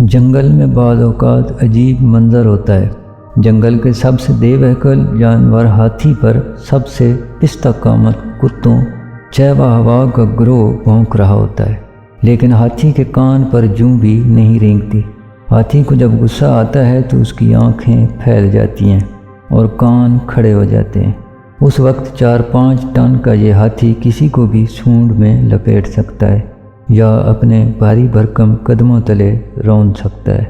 جنگل میں بعض اوقات عجیب منظر ہوتا ہے۔ جنگل کے سب سے بے بہکل جانور ہاتھی پر سب سے پستہ قامت کتوں چیوا ہوا کا گروہ بھونک رہا ہوتا ہے، لیکن ہاتھی کے کان پر جوں بھی نہیں رینگتی۔ ہاتھی کو جب غصہ آتا ہے تو اس کی آنکھیں پھیل جاتی ہیں اور کان کھڑے ہو جاتے ہیں۔ اس وقت 4-5 ٹن کا یہ ہاتھی کسی کو بھی سونڈ میں لپیٹ سکتا ہے یا اپنے بھاری بھرکم قدموں تلے رون سکتا ہے،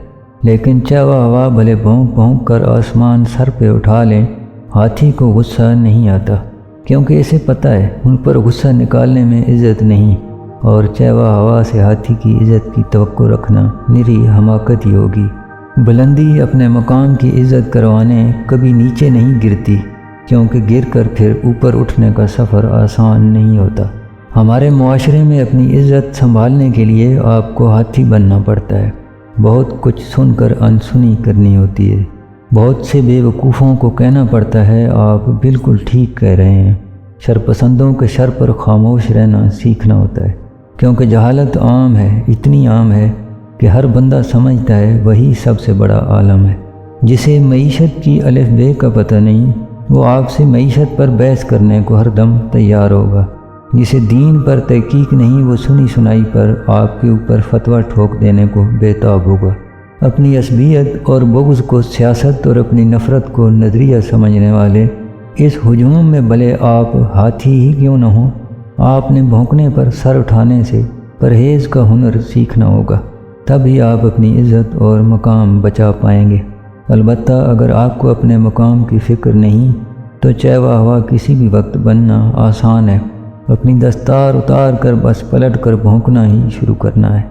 لیکن چیوا ہوا بھلے بھونک بھونک کر آسمان سر پہ اٹھا لیں، ہاتھی کو غصہ نہیں آتا، کیونکہ اسے پتہ ہے ان پر غصہ نکالنے میں عزت نہیں، اور چیوا ہوا سے ہاتھی کی عزت کی توقع رکھنا نری حماقت ہی ہوگی۔ بلندی اپنے مقام کی عزت کروانے کبھی نیچے نہیں گرتی، کیونکہ گر کر پھر اوپر اٹھنے کا سفر آسان نہیں ہوتا۔ ہمارے معاشرے میں اپنی عزت سنبھالنے کے لیے آپ کو ہاتھی بننا پڑتا ہے، بہت کچھ سن کر انسنی کرنی ہوتی ہے، بہت سے بے وقوفوں کو کہنا پڑتا ہے آپ بالکل ٹھیک کہہ رہے ہیں۔ شرپسندوں کے شر پر خاموش رہنا سیکھنا ہوتا ہے، کیونکہ جہالت عام ہے، اتنی عام ہے کہ ہر بندہ سمجھتا ہے وہی سب سے بڑا عالم ہے۔ جسے معیشت کی الف بے کا پتہ نہیں، وہ آپ سے معیشت پر بحث کرنے کو ہر دم تیار ہوگا۔ جسے دین پر تحقیق نہیں، وہ سنی سنائی پر آپ کے اوپر فتویٰ ٹھوک دینے کو بے تاب ہوگا۔ اپنی عصبیت اور بغض کو سیاست اور اپنی نفرت کو نظریہ سمجھنے والے اس ہجوم میں بھلے آپ ہاتھی ہی کیوں نہ ہوں، آپ نے بھونکنے پر سر اٹھانے سے پرہیز کا ہنر سیکھنا ہوگا، تب ہی آپ اپنی عزت اور مقام بچا پائیں گے۔ البتہ اگر آپ کو اپنے مقام کی فکر نہیں تو چیوا ہوا کسی بھی وقت بننا آسان ہے، اپنی دستار اتار کر بس پلٹ کر بھونکنا ہی شروع کرنا ہے۔